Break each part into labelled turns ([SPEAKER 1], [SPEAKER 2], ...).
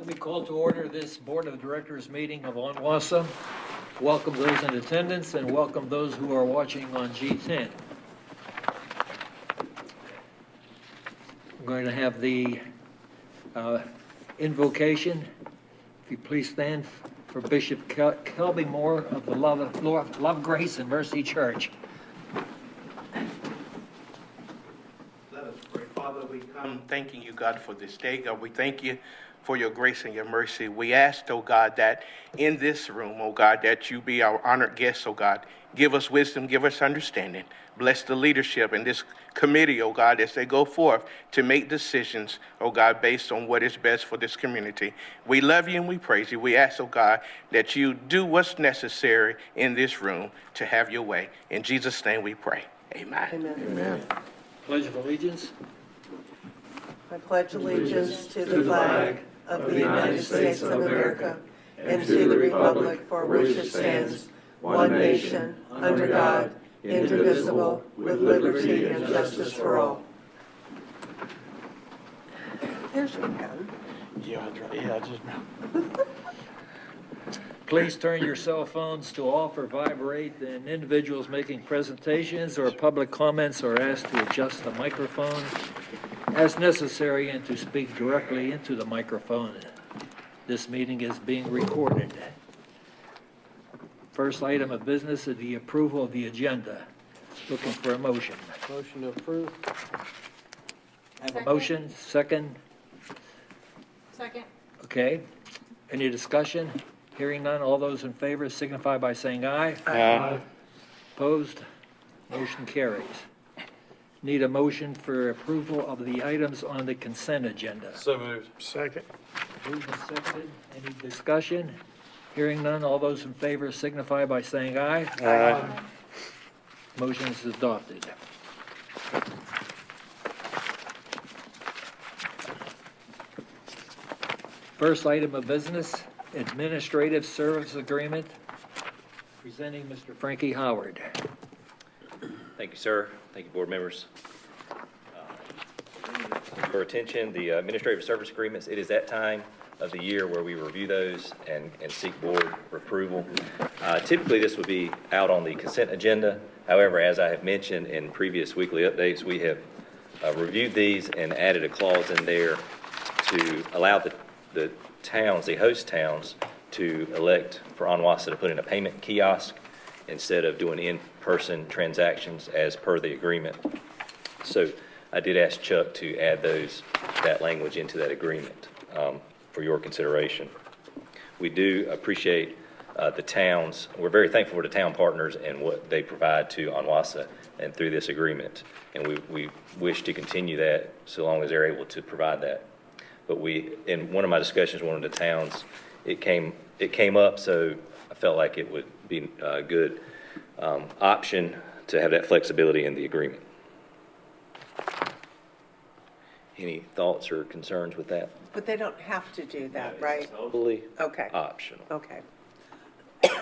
[SPEAKER 1] Let me call to order this Board of Directors meeting of ONWASA. Welcome those in attendance and welcome those who are watching on G10. I'm going to have the invocation. If you please stand for Bishop Kelby Moore of the Love, Grace, and Mercy Church.
[SPEAKER 2] Let us pray. Father, we come thanking you, God, for this day. God, we thank you for your grace and your mercy. We ask, oh God, that in this room, oh God, that you be our honored guest, oh God. Give us wisdom, give us understanding. Bless the leadership in this committee, oh God, as they go forth to make decisions, oh God, based on what is best for this community. We love you and we praise you. We ask, oh God, that you do what's necessary in this room to have your way. In Jesus' name we pray. Amen.
[SPEAKER 3] Amen.
[SPEAKER 4] Amen.
[SPEAKER 1] Pledge of Allegiance.
[SPEAKER 3] I pledge allegiance to the flag of the United States of America and to the republic for which it stands, one nation, under God, indivisible, with liberty and justice for all. There's your pen.
[SPEAKER 1] Please turn your cell phones to off or vibrate, and individuals making presentations or public comments are asked to adjust the microphone as necessary and to speak directly into the microphone. This meeting is being recorded. First item of business is the approval of the agenda. Looking for a motion.
[SPEAKER 4] Motion to approve.
[SPEAKER 1] Have a motion, second?
[SPEAKER 5] Second.
[SPEAKER 1] Okay. Any discussion? Hearing none, all those in favor signify by saying aye.
[SPEAKER 4] Aye.
[SPEAKER 1] Opposed? Motion carries. Need a motion for approval of the items on the consent agenda.
[SPEAKER 4] So moved. Second.
[SPEAKER 1] Moved and seconded. Any discussion? Hearing none, all those in favor signify by saying aye.
[SPEAKER 4] Aye.
[SPEAKER 1] Motion is adopted. First item of business, administrative service agreement. Presenting Mr. Frankie Howard.
[SPEAKER 6] Thank you, sir. Thank you, board members. For attention, the administrative service agreements, it is that time of the year where we review those and seek board approval. Typically, this would be out on the consent agenda. However, as I have mentioned in previous weekly updates, we have reviewed these and added a clause in there to allow the towns, the host towns, to elect for ONWASA to put in a payment kiosk instead of doing in-person transactions as per the agreement. So I did ask Chuck to add that language into that agreement for your consideration. We do appreciate the towns. We're very thankful for the town partners and what they provide to ONWASA and through this agreement. And we wish to continue that so long as they're able to provide that. But in one of my discussions with one of the towns, it came up, so I felt like it would be a good option to have that flexibility in the agreement. Any thoughts or concerns with that?
[SPEAKER 3] But they don't have to do that, right?
[SPEAKER 6] Totally
[SPEAKER 3] Okay.
[SPEAKER 6] optional.
[SPEAKER 3] Okay.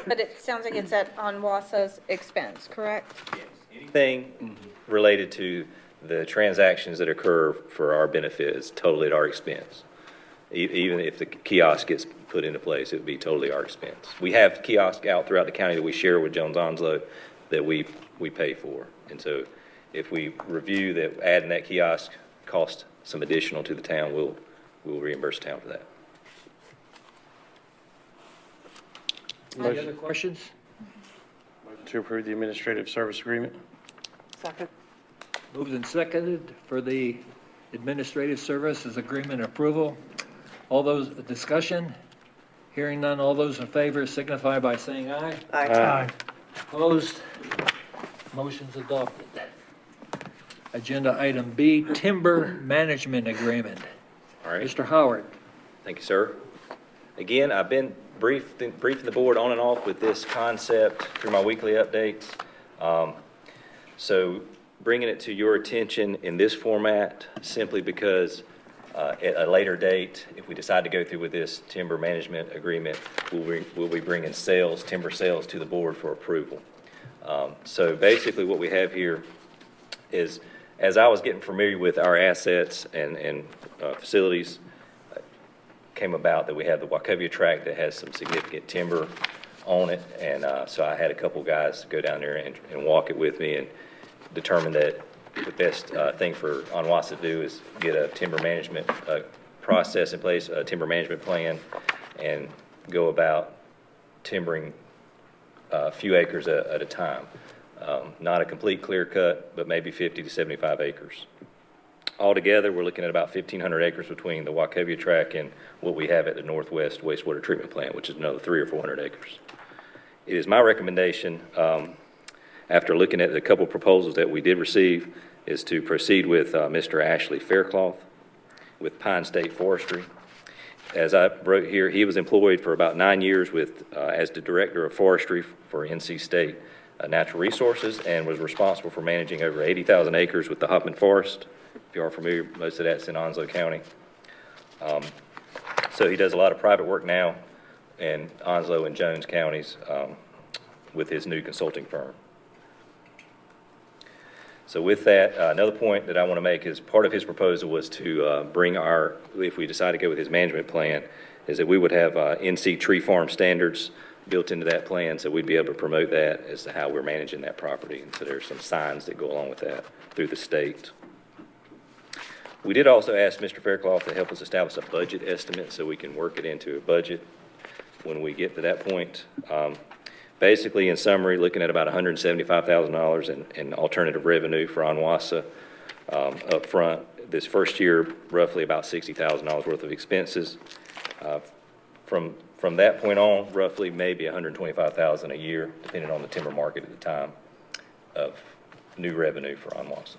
[SPEAKER 5] But it sounds like it's at ONWASA's expense, correct?
[SPEAKER 6] Yes. Anything related to the transactions that occur for our benefit is totally at our expense. Even if the kiosk gets put into place, it would be totally our expense. We have kiosks out throughout the county that we share with Jones Onslow that we pay for. And so if we review that adding that kiosk costs some additional to the town, we'll reimburse the town for that.
[SPEAKER 1] Any other questions?
[SPEAKER 4] To approve the administrative service agreement.
[SPEAKER 3] Second.
[SPEAKER 1] Moved and seconded for the administrative services agreement approval. All those, discussion? Hearing none, all those in favor signify by saying aye.
[SPEAKER 3] Aye.
[SPEAKER 1] Opposed? Motion's adopted. Agenda item B, timber management agreement.
[SPEAKER 6] All right.
[SPEAKER 1] Mr. Howard.
[SPEAKER 6] Thank you, sir. Again, I've been briefing the board on and off with this concept through my weekly updates. So bringing it to your attention in this format simply because at a later date, if we decide to go through with this timber management agreement, we'll be bringing timber sales to the board for approval. So basically what we have here is, as I was getting familiar with our assets and facilities, came about that we have the Wachovia tract that has some significant timber on it, and so I had a couple guys go down there and walk it with me and determine that the best thing for ONWASA to do is get a timber management process in place, a timber management plan, and go about timbering a few acres at a time. Not a complete clear cut, but maybe 50 to 75 acres. Altogether, we're looking at about 1,500 acres between the Wachovia tract and what we have at the Northwest Wastewater Treatment Plant, which is another 300 or 400 acres. It is my recommendation, after looking at the couple proposals that we did receive, is to proceed with Mr. Ashley Faircloth with Pine State Forestry. As I wrote here, he was employed for about 9 years with as the Director of Forestry for NC State Natural Resources, and was responsible for managing over 80,000 acres with the Huffman Forest. If you are familiar, most of that's in Onslow County. So he does a lot of private work now in Onslow and Jones counties with his new consulting firm. So with that, another point that I want to make is part of his proposal was to bring our, if we decide to go with his management plan, is that we would have NC tree farm standards built into that plan, so we'd be able to promote that as to how we're managing that property. And so there's some signs that go along with that through the state. We did also ask Mr. Faircloth to help us establish a budget estimate so we can work it into a budget when we get to that point. Basically, in summary, looking at about $175,000 in alternative revenue for ONWASA up front. This first year, roughly about $60,000 worth of expenses. From that point on, roughly maybe $125,000 a year, depending on the timber market at the time, of new revenue for ONWASA.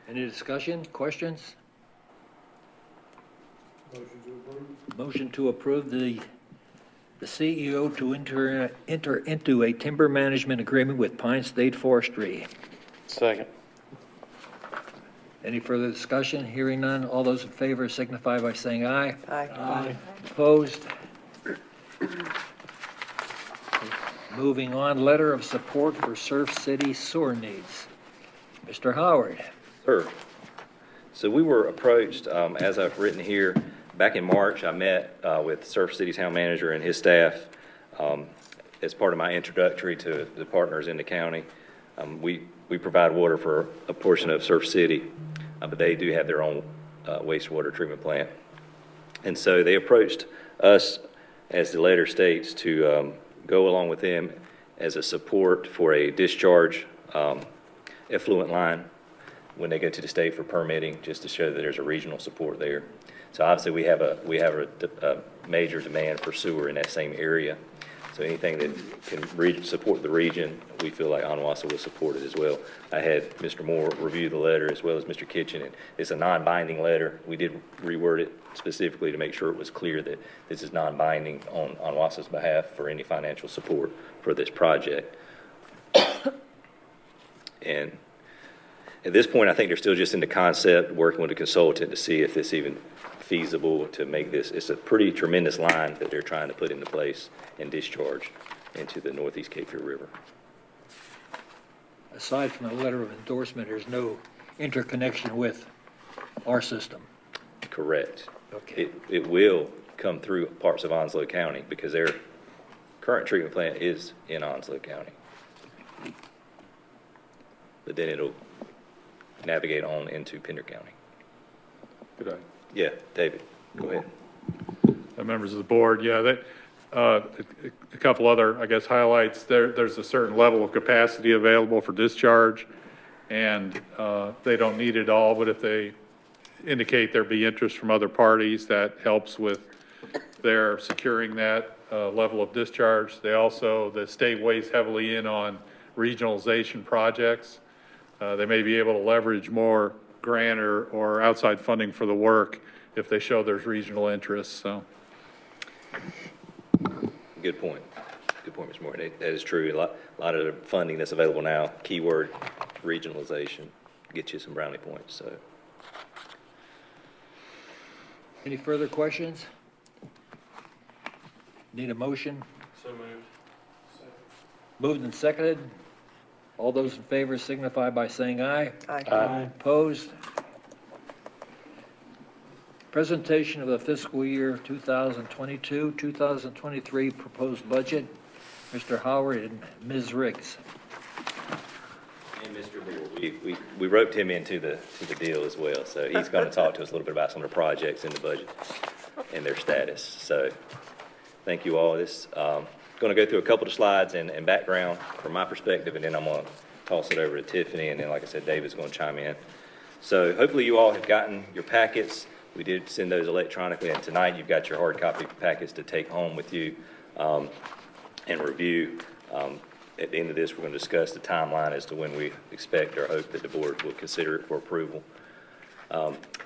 [SPEAKER 1] Any discussion, questions?
[SPEAKER 7] Motion to approve.
[SPEAKER 1] Motion to approve the CEO to enter into a timber management agreement with Pine State Forestry.
[SPEAKER 4] Second.
[SPEAKER 1] Any further discussion? Hearing none. All those in favor signify by saying aye.
[SPEAKER 3] Aye.
[SPEAKER 1] Opposed? Moving on, letter of support for Surf City sewer needs. Mr. Howard.
[SPEAKER 6] Sure. So we were approached, as I've written here, back in March. I met with Surf City's town manager and his staff as part of my introductory to the partners in the county. We provide water for a portion of Surf City, but they do have their own wastewater treatment plant. And so they approached us, as the letter states, to go along with them as a support for a discharge effluent line when they go to the state for permitting, just to show that there's a regional support there. So obviously we have a major demand for sewer in that same area. So anything that can support the region, we feel like ONWASA will support it as well. I had Mr. Moore review the letter as well as Mr. Kitchen, and it's a non-binding letter. We did reword it specifically to make sure it was clear that this is non-binding on ONWASA's behalf for any financial support for this project. And at this point, I think they're still just in the concept, working with a consultant to see if it's even feasible to make this. It's a pretty tremendous line that they're trying to put into place and discharge into the Northeast Cape Fear River.
[SPEAKER 1] Aside from the letter of endorsement, there's no interconnection with our system.
[SPEAKER 6] Correct.
[SPEAKER 1] Okay.
[SPEAKER 6] It will come through parts of Onslow County because their current treatment plant is in Onslow County. But then it'll navigate on into Pender County.
[SPEAKER 7] Good eye.
[SPEAKER 6] Yeah, David, go ahead.
[SPEAKER 7] Members of the board, yeah, a couple other, I guess, highlights. There's a certain level of capacity available for discharge, and they don't need it all, but if they indicate there be interest from other parties, that helps with their securing that level of discharge. The state weighs heavily in on regionalization projects. They may be able to leverage more grant or outside funding for the work if they show there's regional interest, so.
[SPEAKER 6] Good point. Good point, Mr. Moore. That is true. A lot of the funding that's available now, keyword regionalization, gets you some brownie points, so.
[SPEAKER 1] Any further questions? Need a motion?
[SPEAKER 4] So moved.
[SPEAKER 1] Moved and seconded. All those in favor signify by saying aye.
[SPEAKER 3] Aye.
[SPEAKER 1] Opposed? Presentation of the fiscal year 2022, 2023 proposed budget. Mr. Howard and Ms. Riggs.
[SPEAKER 6] And Mr. Moore, we roped him into the deal as well, so he's going to talk to us a little bit about some of the projects in the budget and their status. So, thank you all. This going to go through a couple of slides and background from my perspective, and then I'm going to toss it over to Tiffany, and then, like I said, David's going to chime in. So, hopefully, you all have gotten your packets. We did send those electronically, and tonight you've got your hard copy packets to take home with you and review. At the end of this, we're going to discuss the timeline as to when we expect or hope that the board will consider it for approval.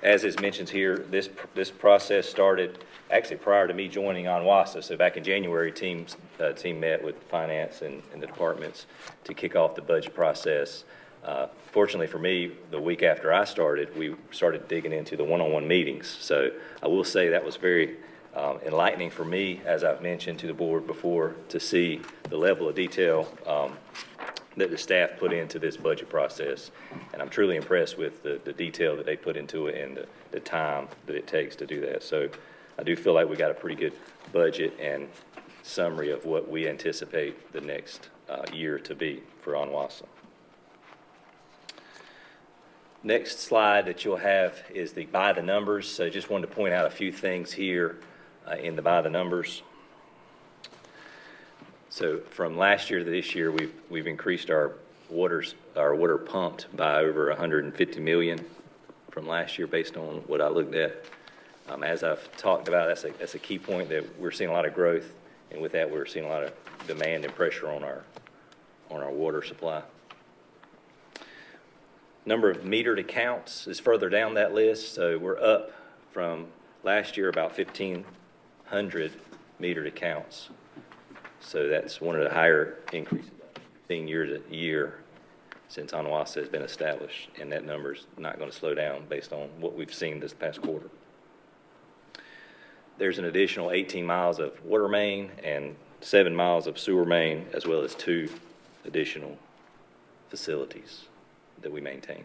[SPEAKER 6] As is mentioned here, this process started actually prior to me joining ONWASA. So back in January, team met with finance and the departments to kick off the budget process. Fortunately for me, the week after I started, we started digging into the one-on-one meetings. So I will say that was very enlightening for me, as I've mentioned to the board before, to see the level of detail that the staff put into this budget process. And I'm truly impressed with the detail that they put into it and the time that it takes to do that. So I do feel like we got a pretty good budget and summary of what we anticipate the next year to be for ONWASA. Next slide that you'll have is the by the numbers. So just wanted to point out a few things here in the by the numbers. So from last year to this year, we've increased our water pumped by over 150 million from last year based on what I looked at. As I've talked about, that's a key point, that we're seeing a lot of growth, and with that we're seeing a lot of demand and pressure on our water supply. Number of metered accounts is further down that list, so we're up from last year about 1,500 metered accounts. So that's one of the higher increases I've seen year to year since ONWASA has been established, and that number's not going to slow down based on what we've seen this past quarter. There's an additional 18 miles of water main and 7 miles of sewer main, as well as 2 additional facilities that we maintain.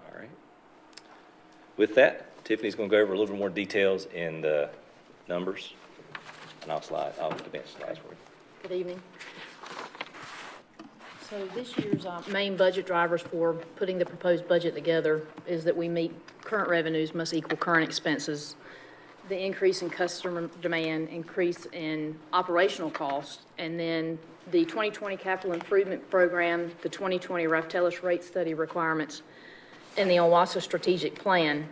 [SPEAKER 6] All right. With that, Tiffany's going to go over a little bit more details in the numbers, and I'll advance slides for you.
[SPEAKER 8] Good evening. So this year's main budget drivers for putting the proposed budget together is that we meet current revenues must equal current expenses, the increase in customer demand, increase in operational costs, and then the 2020 capital improvement program, the 2020 Raftellus rate study requirements, and the ONWASA strategic plan.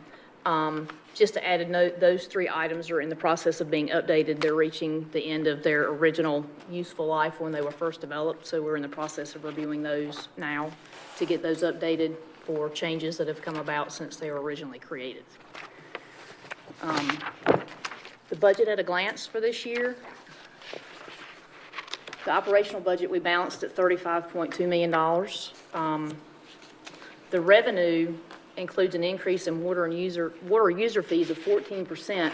[SPEAKER 8] Just to add a note, those 3 items are in the process of being updated. They're reaching the end of their original useful life when they were first developed, so we're in the process of reviewing those now to get those updated for changes that have come about since they were originally created. The budget at a glance for this year. The operational budget, we balanced at $35.2 million. The revenue includes an increase in water user fees of 14%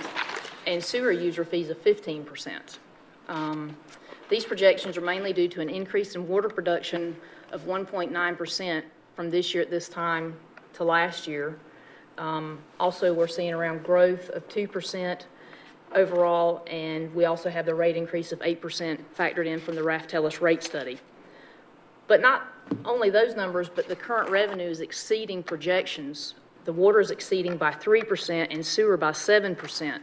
[SPEAKER 8] and sewer user fees of 15%. These projections are mainly due to an increase in water production of 1.9% from this year at this time to last year. Also, we're seeing around growth of 2% overall, and we also have the rate increase of 8% factored in from the Raftellus rate study. But not only those numbers, but the current revenue is exceeding projections. The water is exceeding by 3% and sewer by 7%.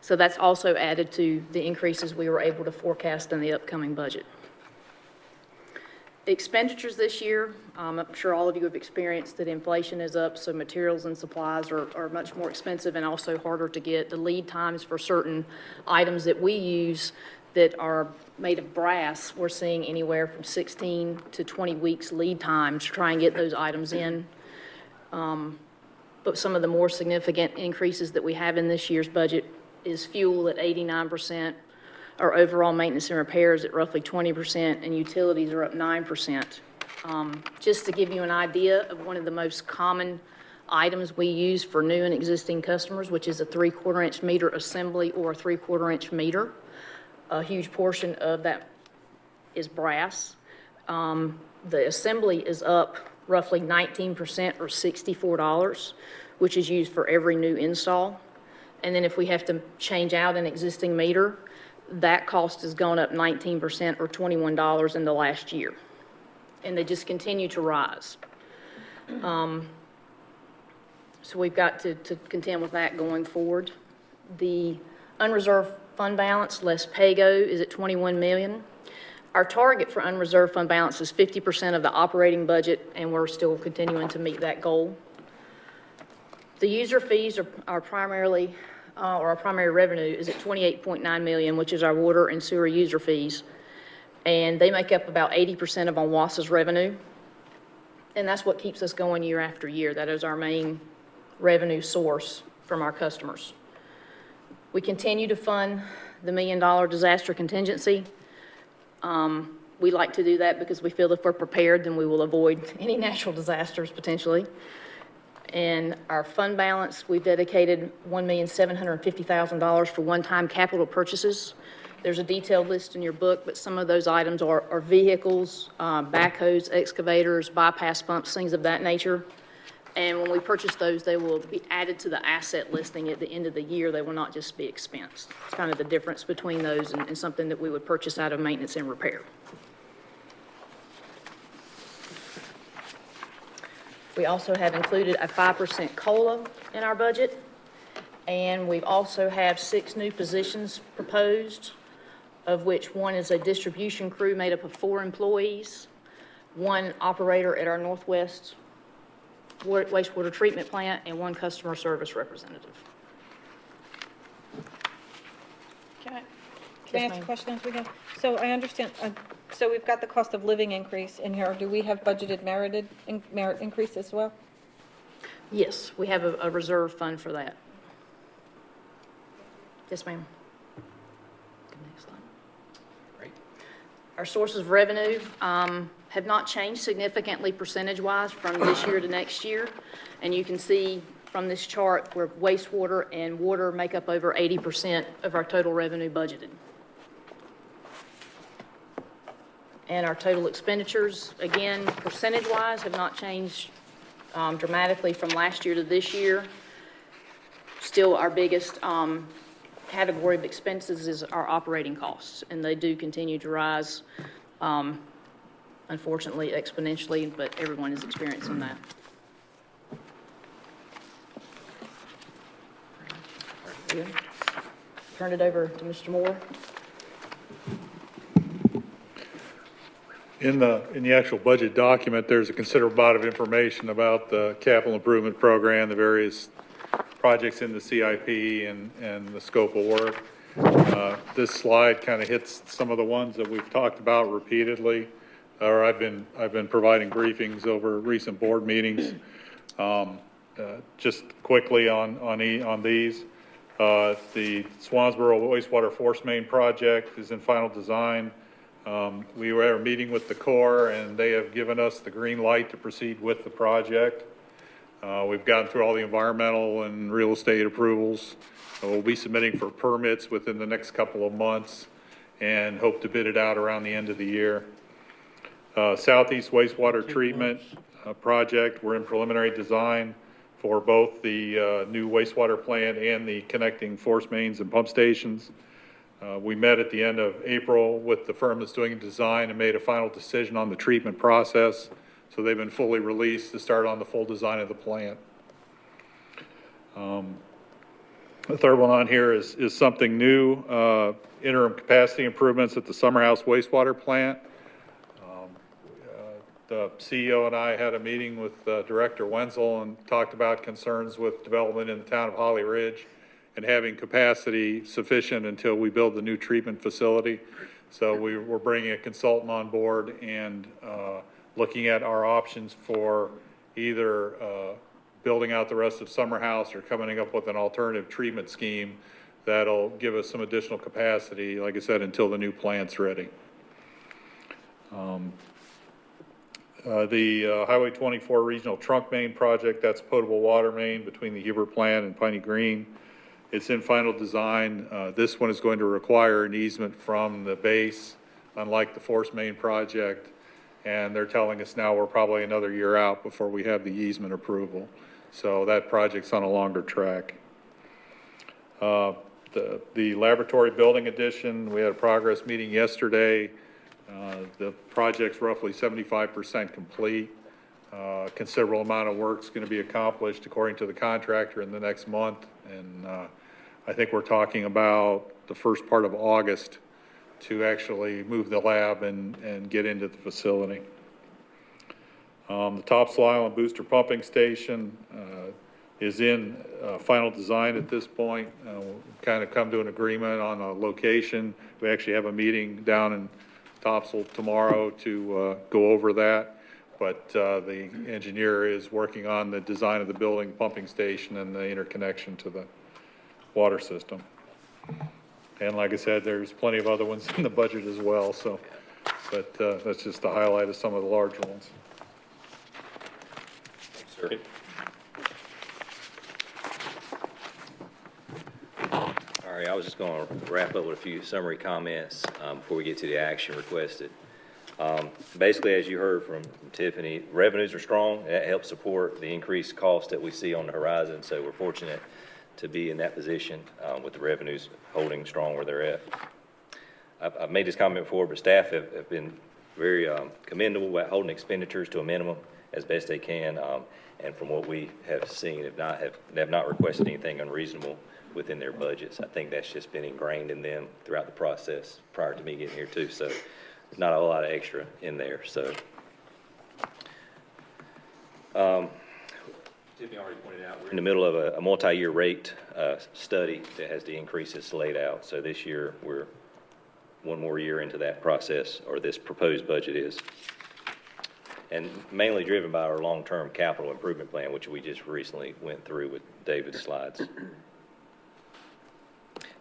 [SPEAKER 8] So that's also added to the increases we were able to forecast in the upcoming budget. The expenditures this year, I'm sure all of you have experienced that inflation is up, so materials and supplies are much more expensive and also harder to get. The lead times for certain items that we use that are made of brass, we're seeing anywhere from 16 to 20 weeks lead times to try and get those items in. But some of the more significant increases that we have in this year's budget is fuel at 89%, our overall maintenance and repairs at roughly 20%, and utilities are up 9%. Just to give you an idea of one of the most common items we use for new and existing customers, which is a 3/4 inch meter assembly or a 3/4 inch meter. A huge portion of that is brass. The assembly is up roughly 19% or $64. which is used for every new install. And then if we have to change out an existing meter, that cost has gone up 19% or $21 in the last year. And they just continue to rise. So we've got to contend with that going forward. The unreserved fund balance, less pay-go, is at $21 million. Our target for unreserved fund balance is 50% of the operating budget, and we're still continuing to meet that goal. The user fees are primarily, or our primary revenue is at $28.9 million, which is our water and sewer user fees. And they make up about 80% of ONWASA's revenue. And that's what keeps us going year after year. That is our main revenue source from our customers. We continue to fund the $1 million disaster contingency. We like to do that because we feel if we're prepared, then we will avoid any natural disasters potentially. And our fund balance, we've dedicated $1,750,000 for one-time capital purchases. There's a detailed list in your book, but some of those items are vehicles, backhoes, excavators, bypass pumps, things of that nature. And when we purchase those, they will be added to the asset listing at the end of the year. They will not just be expensed. It's kind of the difference between those and something that we would purchase out of maintenance and repair. We also have included a 5% COLA in our budget, and we also have 6 new positions proposed, of which one is a distribution crew made up of 4 employees, 1 operator at our Northwest wastewater treatment plant, and 1 customer service representative.
[SPEAKER 5] Can I
[SPEAKER 8] Yes,
[SPEAKER 5] ask
[SPEAKER 8] ma'am.
[SPEAKER 5] a question as we go? So I understand, so we've got the cost of living increase in here. Do we have budgeted merit increase as well?
[SPEAKER 8] Yes, we have a reserve fund for that. Yes, ma'am. Next slide.
[SPEAKER 6] Great.
[SPEAKER 8] Our sources of revenue have not changed significantly percentage-wise from this year to next year. And you can see from this chart where wastewater and water make up over 80% of our total revenue budgeted. And our total expenditures, again, percentage-wise, have not changed dramatically from last year to this year. Still, our biggest category of expenses is our operating costs, and they do continue to rise, unfortunately exponentially, but everyone is experiencing that. Turn it over to Mr. Moore.
[SPEAKER 7] In the actual budget document, there's a considerable amount of information about the capital improvement program, the various projects in the CIP and the scope of work. This slide kind of hits some of the ones that we've talked about repeatedly, or I've been providing briefings over recent board meetings. Just quickly on these, the Swansboro wastewater force main project is in final design. We were at a meeting with the Corps, and they have given us the green light to proceed with the project. We've gotten through all the environmental and real estate approvals. We'll be submitting for permits within the next couple of months and hope to bid it out around the end of the year. Southeast wastewater treatment project, we're in preliminary design for both the new wastewater plant and the connecting force mains and pump stations. We met at the end of April with the firm that's doing design and made a final decision on the treatment process. So they've been fully released to start on the full design of the plant. The third one on here is something new, interim capacity improvements at the Summerhouse wastewater plant. The CEO and I had a meeting with Director Wenzel and talked about concerns with development in the town of Holly Ridge and having capacity sufficient until we build the new treatment facility. So we're bringing a consultant on board and looking at our options for either building out the rest of Summerhouse or coming up with an alternative treatment scheme that'll give us some additional capacity, like I said, until the new plant's ready. The Highway 24 Regional Trunk Main Project, that's potable water main between the Huber plant and Piney Green. It's in final design. This one is going to require an easement from the base, unlike the force main project. And they're telling us now we're probably another year out before we have the easement approval. So that project's on a longer track. The laboratory building addition, we had a progress meeting yesterday. The project's roughly 75% complete. Considerable amount of work's going to be accomplished according to the contractor in the next month. And I think we're talking about the first part of August to actually move the lab and get into the facility. The Topsail Island booster pumping station is in final design at this point. We'll kind of come to an agreement on a location. We actually have a meeting down in Topsail tomorrow to go over that. But the engineer is working on the design of the building, pumping station, and the interconnection to the water system. And like I said, there's plenty of other ones in the budget as well. So, but that's just a highlight of some of the larger ones.
[SPEAKER 6] Sir. All right, I was just going to wrap up with a few summary comments before we get to the action requested. Basically, as you heard from Tiffany, revenues are strong. That helps support the increased cost that we see on the horizon. So we're fortunate to be in that position with the revenues holding strong where they're at. I've made this comment before, but staff have been very commendable about holding expenditures to a minimum as best they can. And from what we have seen, they have not requested anything unreasonable within their budgets. I think that's just been ingrained in them throughout the process prior to me getting here too. So there's not a whole lot of extra in there. So Tiffany already pointed out, we're in the middle of a multi-year rate study that has the increases laid out. So this year, we're one more year into that process, or this proposed budget is. And mainly driven by our long-term capital improvement plan, which we just recently went through with David's slides.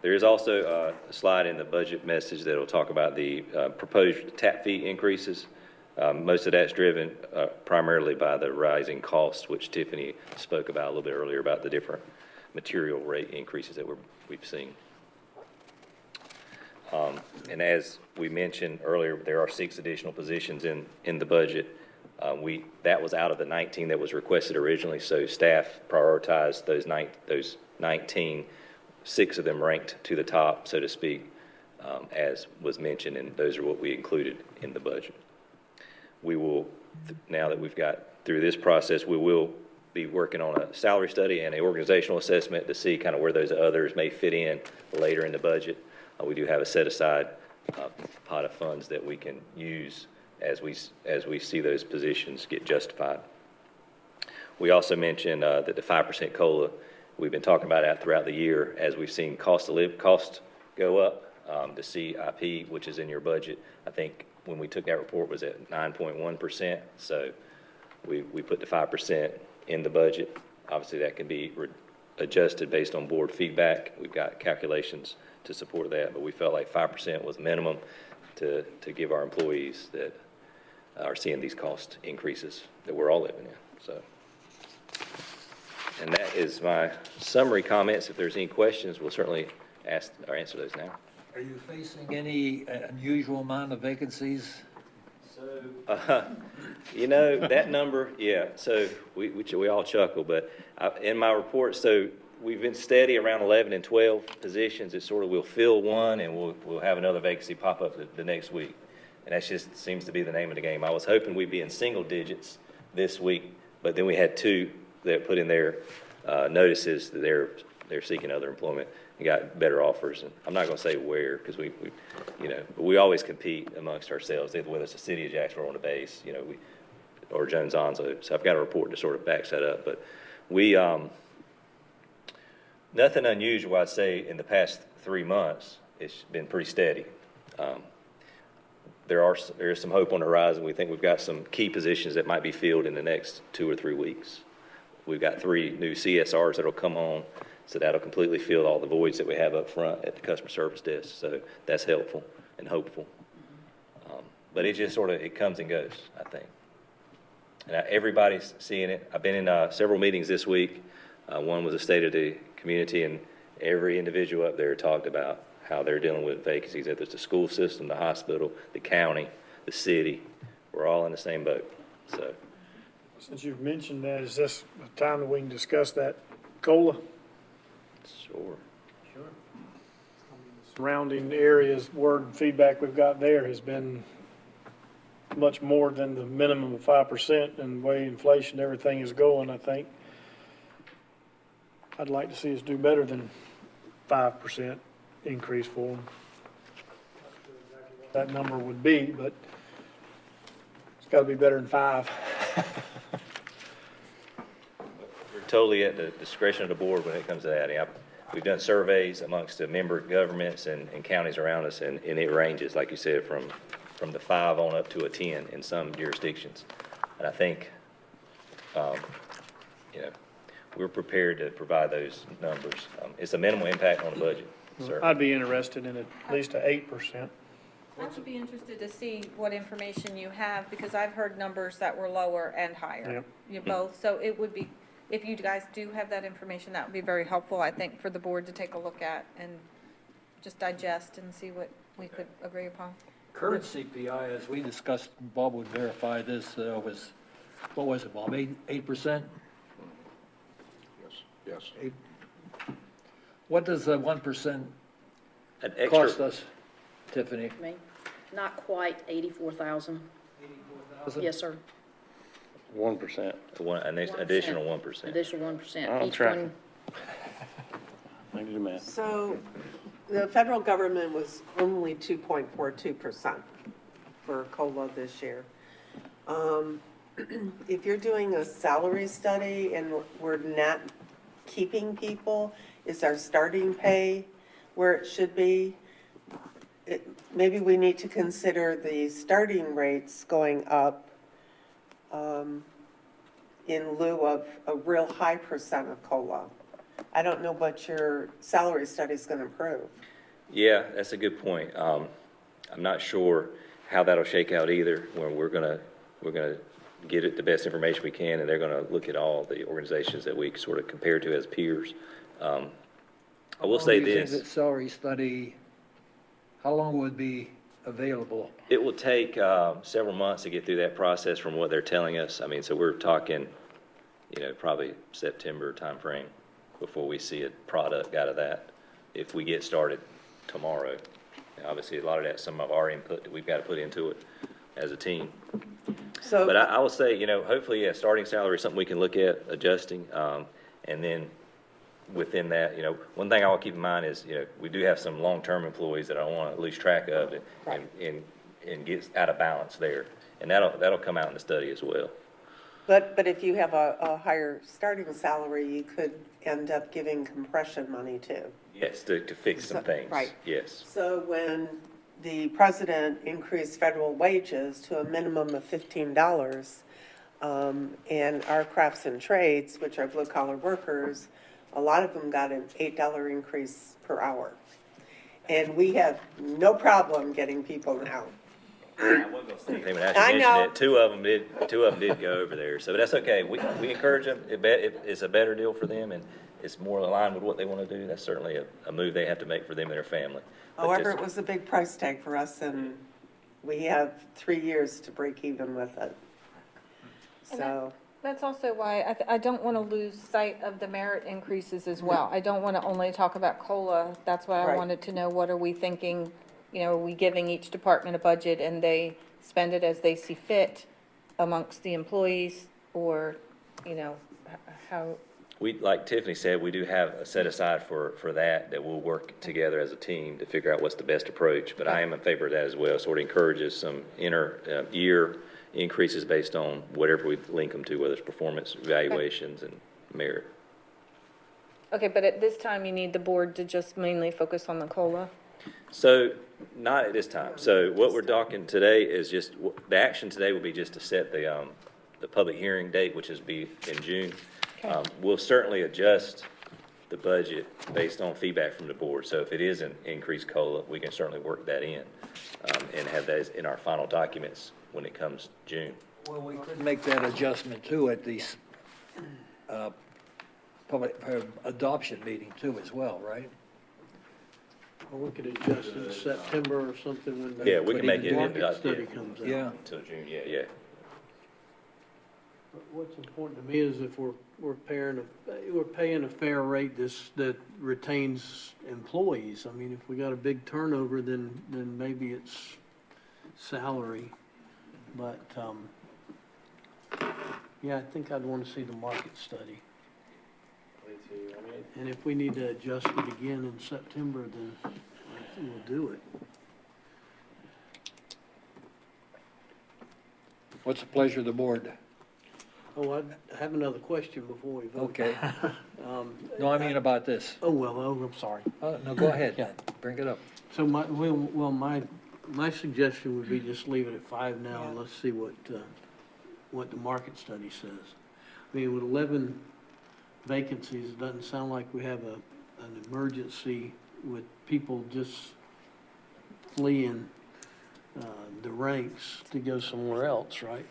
[SPEAKER 6] There is also a slide in the budget message that will talk about the proposed tap fee increases. Most of that's driven primarily by the rising costs, which Tiffany spoke about a little bit earlier about the different material rate increases that we've seen. And as we mentioned earlier, there are 6 additional positions in the budget. That was out of the 19 that was requested originally, so staff prioritized those 19, 6 of them ranked to the top, so to speak, as was mentioned, and those are what we included in the budget. We will, now that we've got through this process, we will be working on a salary study and an organizational assessment to see kind of where those others may fit in later in the budget. We do have a set-aside pot of funds that we can use as we see those positions get justified. We also mentioned that the 5% COLA, we've been talking about that throughout the year as we've seen cost go up. The CIP, which is in your budget, I think when we took that report was at 9.1%. So we put the 5% in the budget. Obviously that can be adjusted based on board feedback. We've got calculations to support that, but we felt like 5% was minimum to give our employees that are seeing these cost increases that we're all living in. So, and that is my summary comments. If there's any questions, we'll certainly ask or answer those now.
[SPEAKER 1] Are you facing any unusual amount of vacancies?
[SPEAKER 6] So, you know, that number, yeah, so we all chuckle, but in my report, so we've been steady around 11 and 12 positions. It's sort of, we'll fill one and we'll have another vacancy pop up the next week. And that just seems to be the name of the game. I was hoping we'd be in single digits this week, but then we had 2 that put in their notices that they're seeking other employment and got better offers. And I'm not going to say where, because we you know, but we always compete amongst ourselves, either whether it's the city of Jacksonville on the base, you know, or Jones Onzo. So I've got a report that sort of backs that up. But we, nothing unusual, I'd say, in the past 3 months. It's been pretty steady. There is some hope on the horizon. We think we've got some key positions that might be filled in the next 2 or 3 weeks. We've got 3 new CSRs that'll come on, so that'll completely fill all the voids that we have up front at the customer service desk. So that's helpful and hopeful. But it just sort of, it comes and goes, I think. And everybody's seeing it. I've been in several meetings this week. One was a state of the community, and every individual up there talked about how they're dealing with vacancies, whether it's the school system, the hospital, the county, the city. We're all in the same boat. So
[SPEAKER 9] Since you've mentioned that, is this the time that we can discuss that COLA?
[SPEAKER 6] Sure.
[SPEAKER 9] Surrounding areas, word and feedback we've got there has been much more than the minimum of 5%, and the way inflation, everything is going, I think. I'd like to see us do better than 5% increase for them. That number would be, but it's gotta be better than 5.
[SPEAKER 6] We're totally at the discretion of the board when it comes to that. We've done surveys amongst the member governments and counties around us, and it ranges, like you said, from the 5 on up to a 10 in some jurisdictions. And I think, we're prepared to provide those numbers. It's a minimal impact on the budget, sir.
[SPEAKER 9] I'd be interested in at least a 8%.
[SPEAKER 5] I would be interested to see what information you have, because I've heard numbers that were lower and higher.
[SPEAKER 9] Yep.
[SPEAKER 5] You both, so it would be, if you guys do have that information, that would be very helpful, I think, for the board to take a look at and just digest and see what we could agree upon.
[SPEAKER 1] Current CPI, as we discussed, Bob would verify this, was, what was it, Bob, 8%?
[SPEAKER 10] Yes.
[SPEAKER 1] What does the 1%
[SPEAKER 6] An extra,
[SPEAKER 1] cost us, Tiffany?
[SPEAKER 8] Me, not quite 84,000.
[SPEAKER 1] 84,000?
[SPEAKER 8] Yes, sir.
[SPEAKER 4] 1%.
[SPEAKER 6] an additional 1%.
[SPEAKER 8] Additional 1%.
[SPEAKER 4] I'm
[SPEAKER 8] Each
[SPEAKER 4] tracking.
[SPEAKER 8] one,
[SPEAKER 4] I can do the math.
[SPEAKER 3] So the federal government was only 2.42% for COLA this year. If you're doing a salary study and we're not keeping people, is our starting pay where it should be? Maybe we need to consider the starting rates going up in lieu of a real high percent of COLA. I don't know what your salary study is going to prove.
[SPEAKER 6] Yeah, that's a good point. I'm not sure how that'll shake out either, when we're gonna get it the best information we can, and they're gonna look at all the organizations that we sort of compare to as peers. I will say
[SPEAKER 1] How long do you think
[SPEAKER 6] this.
[SPEAKER 1] that salary study, how long would be available?
[SPEAKER 6] It will take several months to get through that process from what they're telling us. I mean, so we're talking, probably September timeframe before we see a product out of that, if we get started tomorrow. And obviously, a lot of that, some of our input that we've got to put into it as a team.
[SPEAKER 3] So,
[SPEAKER 6] But I will say, hopefully, yeah, starting salary is something we can look at adjusting. And then within that, one thing I will keep in mind is, we do have some long-term employees that I want to lose track of and get out of balance there. And that'll come out in the study as well.
[SPEAKER 3] but if you have a higher starting salary, you could end up giving compression money too.
[SPEAKER 6] Yes, to fix some things.
[SPEAKER 3] Right.
[SPEAKER 6] Yes.
[SPEAKER 3] So when the president increased federal wages to a minimum of $15, and our crafts and trades, which are blue-collar workers, a lot of them got an $8 increase per hour. And we have no problem getting people now.
[SPEAKER 6] I wasn't gonna say anything, but as
[SPEAKER 3] I
[SPEAKER 6] you
[SPEAKER 3] know.
[SPEAKER 6] mentioned it, two of them did go over there, so that's okay. We encourage them. It's a better deal for them, and it's more aligned with what they want to do. That's certainly a move they have to make for them and their family. But
[SPEAKER 3] However,
[SPEAKER 6] just-
[SPEAKER 3] it was a big price tag for us, and we have 3 years to break even with it. So,
[SPEAKER 5] That's also why I don't want to lose sight of the merit increases as well. I don't want to only talk about COLA. That's why I
[SPEAKER 3] Right.
[SPEAKER 5] wanted to know, what are we thinking? Are we giving each department a budget and they spend it as they see fit amongst the employees? Or, how,
[SPEAKER 6] like Tiffany said, we do have a set aside for that we'll work together as a team to figure out what's the best approach. But I am in favor of that as well. Sort of encourages some year increases based on whatever we link them to, whether it's performance evaluations and merit.
[SPEAKER 5] okay, but at this time, you need the board to just mainly focus on the COLA?
[SPEAKER 6] So, not at this time. So what we're talking today is just, the action today will be just to set the public hearing date, which is be in June.
[SPEAKER 5] Okay.
[SPEAKER 6] We'll certainly adjust the budget based on feedback from the board. So if it is an increased COLA, we can certainly work that in, and have that in our final documents when it comes June.
[SPEAKER 1] Well, we could make that adjustment too at the public adoption meeting too as well, right?
[SPEAKER 10] Or we could adjust it in September or something when
[SPEAKER 6] Yeah,
[SPEAKER 10] the
[SPEAKER 6] we can make it in
[SPEAKER 10] market
[SPEAKER 6] the-
[SPEAKER 10] study comes out.
[SPEAKER 1] Yeah.
[SPEAKER 6] Until June, yeah.
[SPEAKER 10] But what's important to me is if we're paying a fair rate that retains employees. I mean, if we got a big turnover, then maybe it's salary. But, yeah, I think I'd want to see the market study. And if we need to adjust it again in September, then we'll do it.
[SPEAKER 1] What's the pleasure of the board?
[SPEAKER 10] Oh, I have another question before we vote.
[SPEAKER 1] Okay. No, I mean about this.
[SPEAKER 10] I'm sorry.
[SPEAKER 1] No, go ahead. Bring it up.
[SPEAKER 10] So my suggestion would be just leave it at 5 now, and let's see what the market study says. I mean, with 11 vacancies, it doesn't sound like we have an emergency with people just fleeing the ranks to go somewhere else, right?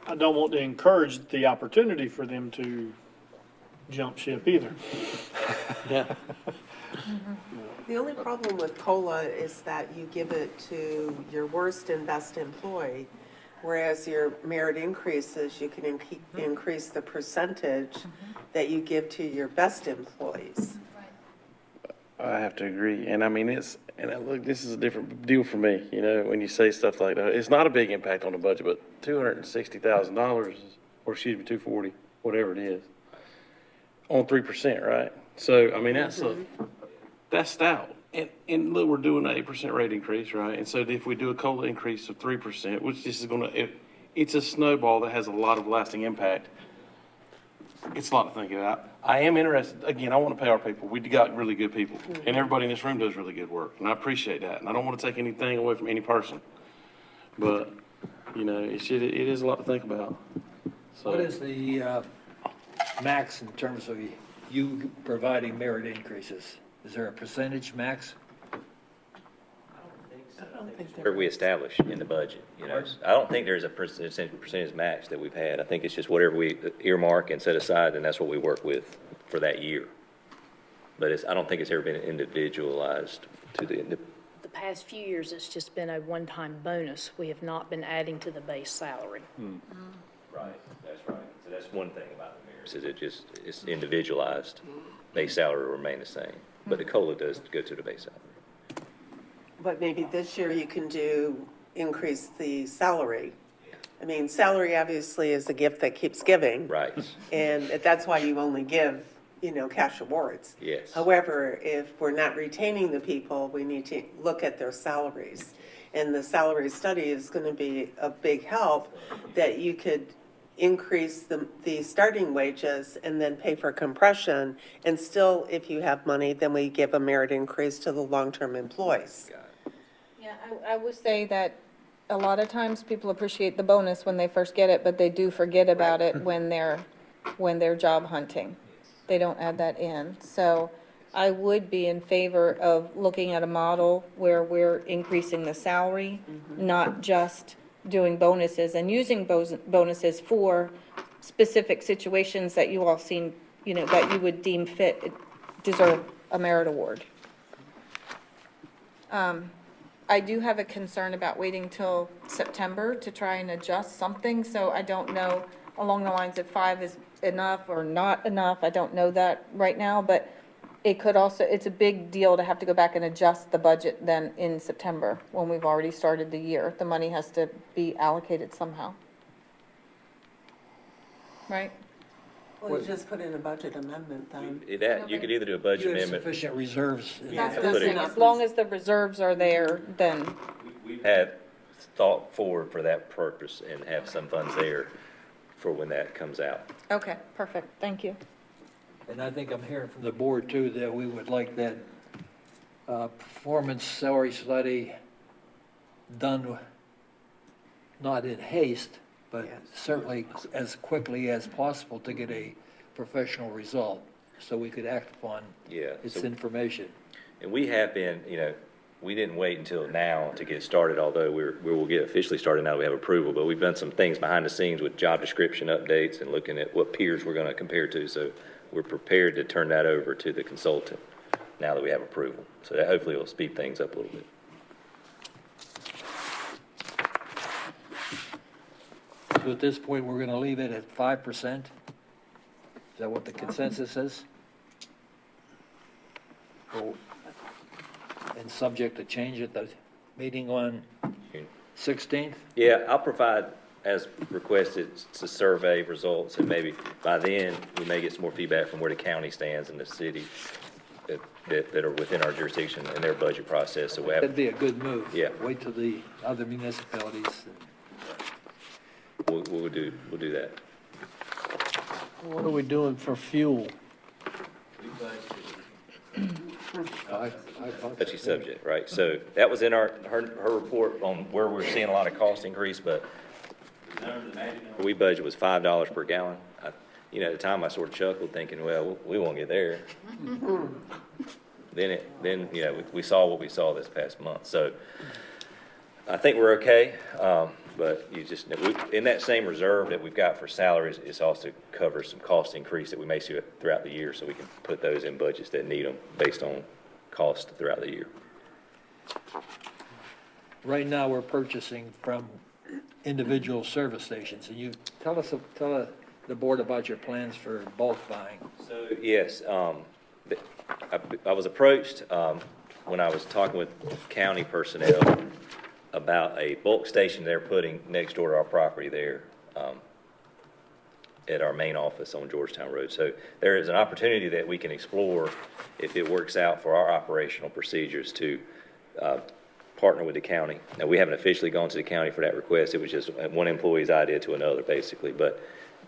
[SPEAKER 9] I don't want to encourage the opportunity for them to jump ship either.
[SPEAKER 10] Yeah.
[SPEAKER 3] The only problem with COLA is that you give it to your worst and best employee, whereas your merit increases, you can increase the percentage that you give to your best employees.
[SPEAKER 4] I have to agree. And I mean, look, this is a different deal for me, you know, when you say stuff like that. It's not a big impact on the budget, but $260,000, or excuse me, 240, whatever it is, on 3%, right? So, I mean, that's stout. And look, we're doing an 8% rate increase, right? And so if we do a COLA increase of 3%, which this is it's a snowball that has a lot of lasting impact. It's a lot to think about. I am interested, again, I want to pay our people. We got really good people, and everybody in this room does really good work, and I appreciate that. And I don't want to take anything away from any person, but, you know, it is a lot to think about. So,
[SPEAKER 1] What is the max in terms of you providing merit increases? Is there a percentage max?
[SPEAKER 3] I don't think
[SPEAKER 6] Where we establish in the budget, you know. I don't think there's a percentage match that we've had. I think it's just whatever we earmark and set aside, and that's what we work with for that year. But I don't think it's ever been individualized to the
[SPEAKER 8] past few years, it's just been a one-time bonus. We have not been adding to the base salary.
[SPEAKER 6] Right, that's right. So that's one thing about the mirrors, is it's individualized. Base salary will remain the same, but the COLA does go to the base salary.
[SPEAKER 3] But maybe this year you can increase the salary. I mean, salary obviously is a gift that keeps giving.
[SPEAKER 6] Right.
[SPEAKER 3] And that's why you only give, cash awards.
[SPEAKER 6] Yes.
[SPEAKER 3] However, if we're not retaining the people, we need to look at their salaries. And the salary study is going to be a big help, that you could increase the starting wages and then pay for compression. And still, if you have money, then we give a merit increase to the long-term employees.
[SPEAKER 5] Yeah, I would say that a lot of times people appreciate the bonus when they first get it, but they do forget about it when they're job hunting. They don't add that in. So I would be in favor of looking at a model where we're increasing the salary, not just doing bonuses, and using bonuses for specific situations that you all seem, that you would deem fit, deserve a merit award. I do have a concern about waiting till September to try and adjust something, so I don't know along the lines of 5 is enough or not enough. I don't know that right now, but it could also, it's a big deal to have to go back and adjust the budget then in September when we've already started the year. The money has to be allocated somehow. Right?
[SPEAKER 3] Well, you just put in a budget amendment then.
[SPEAKER 6] You could either do a budget
[SPEAKER 1] You have
[SPEAKER 6] amendment.
[SPEAKER 1] sufficient reserves.
[SPEAKER 5] That's what
[SPEAKER 6] but
[SPEAKER 5] I'm saying. As long as the reserves are there, then,
[SPEAKER 6] We've had thought forward for that purpose and have some funds there for when that comes out.
[SPEAKER 5] okay, perfect. Thank you.
[SPEAKER 1] And I think I'm hearing from the board too, that we would like that performance salary study done not in haste, but
[SPEAKER 3] Yes.
[SPEAKER 1] certainly as quickly as possible to get a professional result, so we could act upon
[SPEAKER 6] Yeah.
[SPEAKER 1] its
[SPEAKER 6] So-
[SPEAKER 1] information.
[SPEAKER 6] And we have been, we didn't wait until now to get started, although we will get officially started now that we have approval, but we've done some things behind the scenes with job description updates and looking at what peers we're going to compare to. So we're prepared to turn that over to the consultant now that we have approval. So that hopefully will speed things up a little bit.
[SPEAKER 1] So at this point, we're gonna leave it at 5%? Is that what the consensus is? Or- And subject to change at the meeting on 16th?
[SPEAKER 6] Yeah, I'll provide, as requested, the survey results, and maybe by then, we may get some more feedback from where the county stands and the city that are within our jurisdiction and their budget process, so we have,
[SPEAKER 1] That'd be a good move.
[SPEAKER 6] Yeah.
[SPEAKER 1] Wait till the other municipalities.
[SPEAKER 6] we'll do that.
[SPEAKER 10] What are we doing for fuel?
[SPEAKER 6] Touchy subject, right? So that was in her report on where we're seeing a lot of cost increase, but we budget was $5 per gallon. At the time, I sort of chuckled thinking, well, we won't get there. Then we saw what we saw this past month. So I think we're okay. But in that same reserve that we've got for salaries, it's also covers some cost increase that we may see throughout the year, so we can put those in budgets that need them based on cost throughout the year.
[SPEAKER 1] Right now, we're purchasing from individual service stations, and you tell the board about your plans for bulk buying.
[SPEAKER 6] So, yes, I was approached when I was talking with county personnel about a bulk station they're putting next door to our property there at our main office on Georgetown Road. So there is an opportunity that we can explore if it works out for our operational procedures to partner with the county. Now, we haven't officially gone to the county for that request. It was just one employee's idea to another, basically. But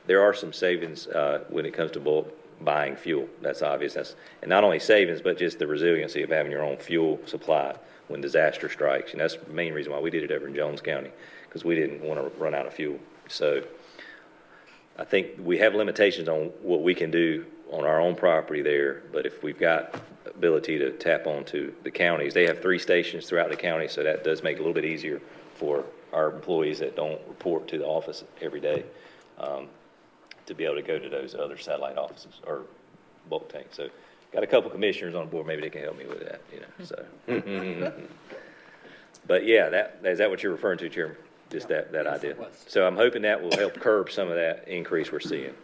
[SPEAKER 6] there are some savings when it comes to bulk buying fuel. That's obvious. And not only savings, but just the resiliency of having your own fuel supply when disaster strikes. And that's the main reason why we did it over in Jones County, because we didn't want to run out of fuel. So I think we have limitations on what we can do on our own property there, but if we've got ability to tap onto the counties, they have 3 stations throughout the county, so that does make it a little bit easier for our employees that don't report to the office every day to be able to go to those other satellite offices or bulk tanks. So got a couple commissioners on board, maybe they can help me with that, so. But yeah, is that what you're referring to, Chairman? Just that idea. So I'm hoping that will help curb some of that increase we're seeing.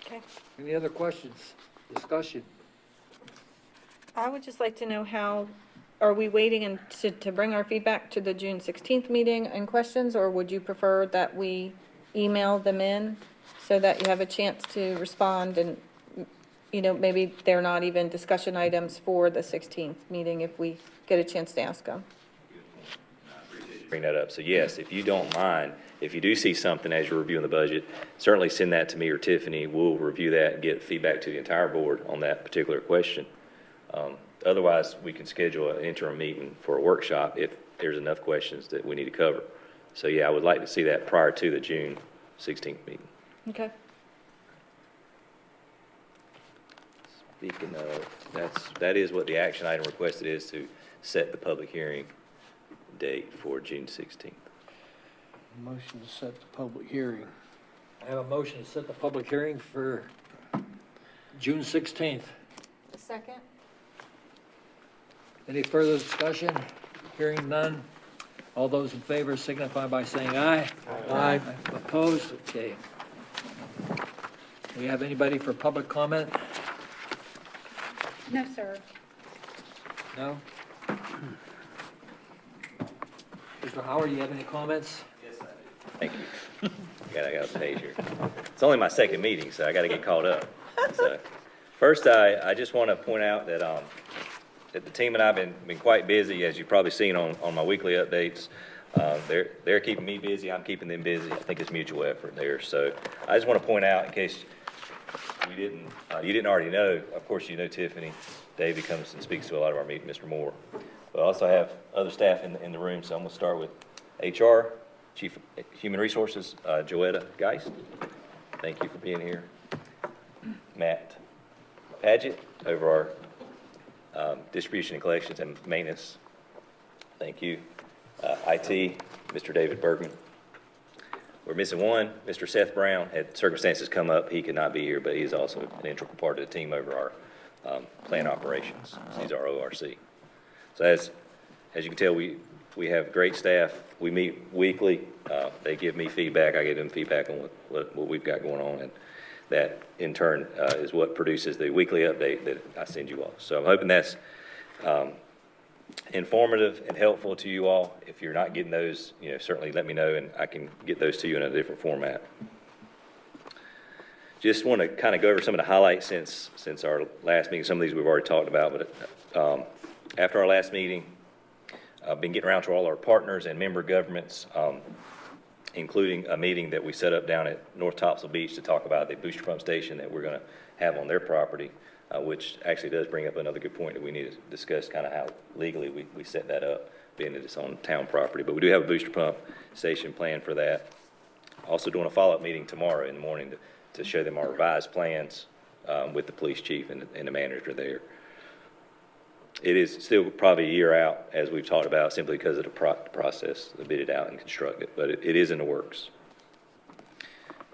[SPEAKER 5] Okay.
[SPEAKER 1] Any other questions, discussion?
[SPEAKER 5] I would just like to know are we waiting to bring our feedback to the June 16th meeting and questions, or would you prefer that we email them in so that you have a chance to respond and, maybe they're not even discussion items for the 16th meeting if we get a chance to ask them?
[SPEAKER 6] Bring that up. So yes, if you don't mind, if you do see something as you're reviewing the budget, certainly send that to me or Tiffany. We'll review that and get feedback to the entire board on that particular question. Otherwise, we can schedule an interim meeting for a workshop if there's enough questions that we need to cover. So yeah, I would like to see that prior to the June 16th meeting.
[SPEAKER 5] Okay.
[SPEAKER 6] Speaking of, that is what the action item requested is, to set the public hearing date for June 16th.
[SPEAKER 10] Motion to set the public hearing.
[SPEAKER 1] I have a motion to set the public hearing for June 16th.
[SPEAKER 5] Second?
[SPEAKER 1] Any further discussion? Hearing none. All those in favor signify by saying aye.
[SPEAKER 10] Aye.
[SPEAKER 1] Opposed? Okay. We have anybody for public comment?
[SPEAKER 5] No, sir.
[SPEAKER 1] No? Mr. Howard, do you have any comments?
[SPEAKER 6] Thank you. I got a page here. It's only my second meeting, so I got to get caught up. So, first, I just want to point out that that the team and I have been quite busy, as you've probably seen on my weekly updates. They're keeping me busy. I'm keeping them busy. I think it's mutual effort there. So I just want to point out, in case you didn't already know, of course you know Tiffany. David comes and speaks to a lot of our meetings, Mr. Moore. But I also have other staff in the room, so I'm going to start with HR, Chief Human Resources, Joetta Geist. Thank you for being here. Matt Paget, over our distribution and collections and maintenance. Thank you. IT, Mr. David Bergman. We're missing one, Mr. Seth Brown. Had circumstances come up, he could not be here, but he's also an integral part of the team over our plant operations. He's our ORC. So as you can tell, we We have great staff. We meet weekly. They give me feedback. I give them feedback on what we've got going on. And that, in turn, is what produces the weekly update that I send you all. So I'm hoping that's informative and helpful to you all. If you're not getting those, certainly let me know, and I can get those to you in a different format. Just want to kind of go over some of the highlights since our last meeting. Some of these we've already talked about, but after our last meeting, I've been getting around to all our partners and member governments, including a meeting that we set up down at North Topsail Beach to talk about the booster pump station that we're going to have on their property, which actually does bring up another good point that we need to discuss, kind of how legally we set that up, being that it's on town property. But we do have a booster pump station planned for that. Also doing a follow-up meeting tomorrow in the morning to show them our revised plans with the police chief and the manager there. It is still probably a year out, as we've talked about, simply because of the process, to bid it out and construct it, but it is in the works.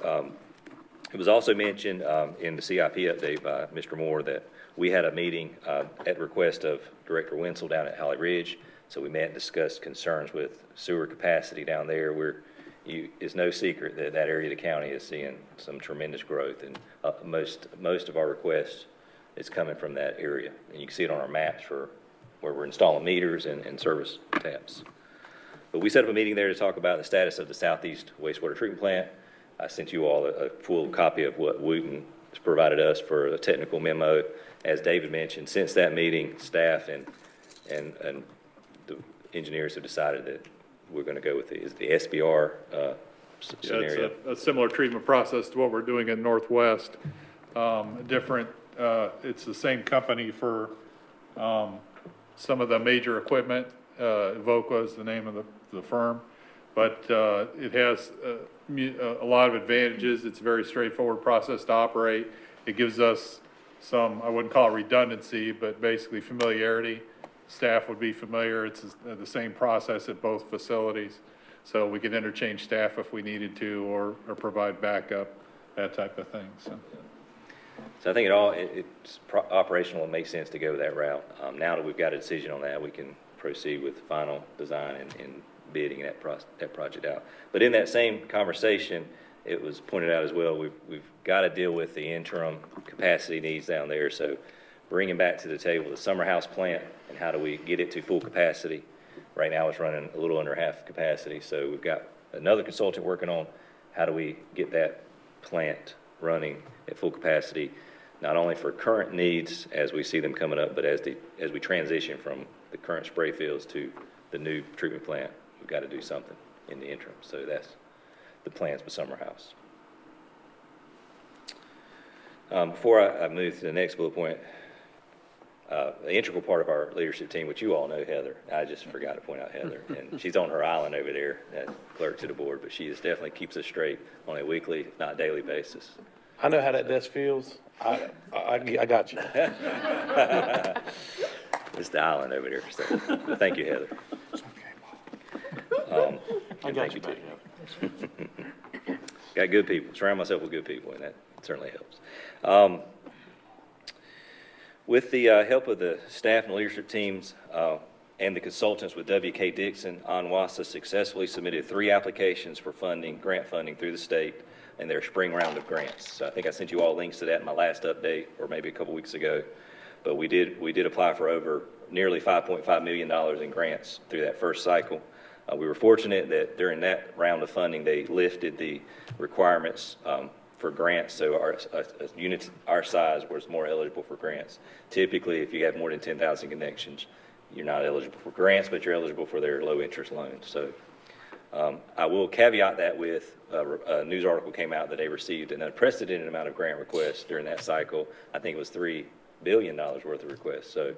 [SPEAKER 6] It was also mentioned in the CIP update by Mr. Moore that we had a meeting at request of Director Wenzel down at Holly Ridge. So we met and discussed concerns with sewer capacity down there. It's no secret that that area of the county is seeing some tremendous growth, and most of our requests is coming from that area. And you can see it on our maps for where we're installing meters and service taps. But we set up a meeting there to talk about the status of the Southeast Wastewater Treatment Plant. I sent you all a full copy of what Wooten has provided us for a technical memo. As David mentioned, since that meeting, staff and the engineers have decided that we're going to go with the SBR scenario.
[SPEAKER 7] It's a similar treatment process to what we're doing in Northwest. Different. It's the same company for some of the major equipment. Evoqua is the name of the firm, but it has a lot of advantages. It's a very straightforward process to operate. It gives us some, I wouldn't call it redundancy, but basically familiarity. Staff would be familiar. It's the same process at both facilities. So we could interchange staff if we needed to, or provide backup, that type of thing.
[SPEAKER 6] So I think it's operational. It makes sense to go that route. Now that we've got a decision on that, we can proceed with final design and bidding that project out. But in that same conversation, it was pointed out as well, we've got to deal with the interim capacity needs down there. So bringing back to the table the summer house plant and how do we get it to full capacity. Right now it's running a little under half capacity. So we've got another consultant working on how do we get that plant running at full capacity, not only for current needs as we see them coming up, but as we transition from the current spray fields to the new treatment plant. We've got to do something in the interim. So that's the plans for summer house. Before I move to the next bullet point, the integral part of our leadership team, which you all know, Heather. I just forgot to point out Heather, and she's on her island over there, that clerk to the board, but she definitely keeps us straight on a weekly, if not daily basis.
[SPEAKER 4] I know how that desk feels. I got you.
[SPEAKER 6] It's the island over there. So thank you, Heather.
[SPEAKER 4] I got you, buddy.
[SPEAKER 6] Got good people. Surround myself with good people, and that certainly helps. With the help of the staff and leadership teams and the consultants with W.K. Dixon, ONWASA successfully submitted 3 applications for grant funding through the state in their spring round of grants. So I think I sent you all links to that in my last update, or maybe a couple weeks ago. But we did apply for over nearly $5.5 million in grants through that first cycle. We were fortunate that during that round of funding, they lifted the requirements for grants, so units our size was more eligible for grants. Typically, if you have more than 10,000 connections, you're not eligible for grants, but you're eligible for their low-interest loans. So I will caveat that with a news article came out that they received an unprecedented amount of grant requests during that cycle. I think it was $3 billion worth of requests. So,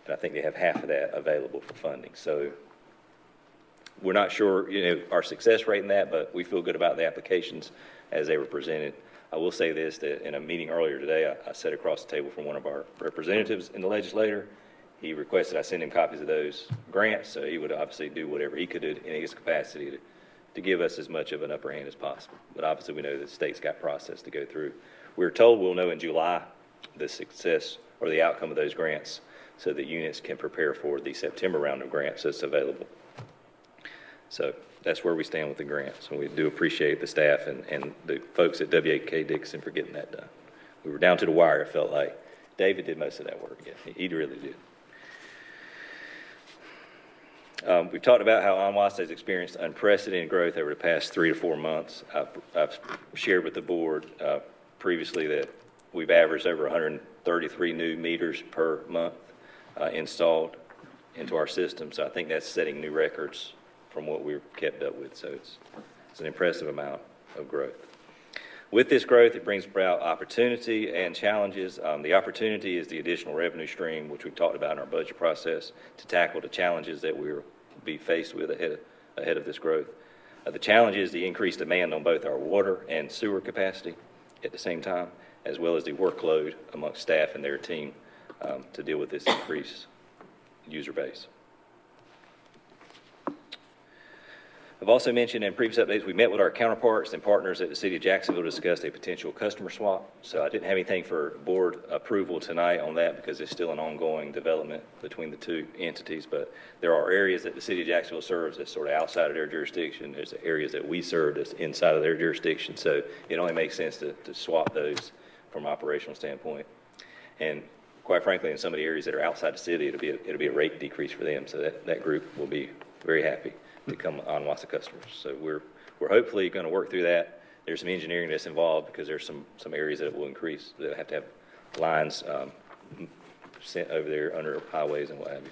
[SPEAKER 6] and I think they have half of that available for funding. So we're not sure, our success rate in that, but we feel good about the applications as they were presented. I will say this, that in a meeting earlier today, I sat across the table from one of our representatives in the legislature. He requested I send him copies of those grants, so he would obviously do whatever he could do in his capacity to give us as much of an upper hand as possible. But obviously we know the state's got process to go through. We're told we'll know in July the success or the outcome of those grants so that units can prepare for the September round of grants that's available. So that's where we stand with the grants, and we do appreciate the staff and the folks at WAK Dixon for getting that done. We were down to the wire, it felt like. David did most of that work, yeah, he really did. We've talked about how ONWASA has experienced unprecedented growth over the past 3 to 4 months. I've shared with the board previously that we've averaged over 133 new meters per month installed into our system. So I think that's setting new records from what we've kept up with. So it's an impressive amount of growth. With this growth, it brings about opportunity and challenges. The opportunity is the additional revenue stream, which we've talked about in our budget process, to tackle the challenges that we'll be faced with ahead of this growth. The challenge is the increased demand on both our water and sewer capacity at the same time, as well as the workload amongst staff and their team to deal with this increased user base. I've also mentioned in previous updates, we met with our counterparts and partners at the City of Jacksonville to discuss a potential customer swap. So I didn't have anything for board approval tonight on that because it's still an ongoing development between the two entities. But there are areas that the City of Jacksonville serves that's sort of outside of their jurisdiction. There's areas that we serve that's inside of their jurisdiction. So it only makes sense to swap those from an operational standpoint. And quite frankly, in some of the areas that are outside the city, it'll be a rate decrease for them. So that group will be very happy to become ONWASA customers. So we're hopefully going to work through that. There's some engineering that's involved because there's some areas that it will increase that have to have lines sent over there under highways and what have you.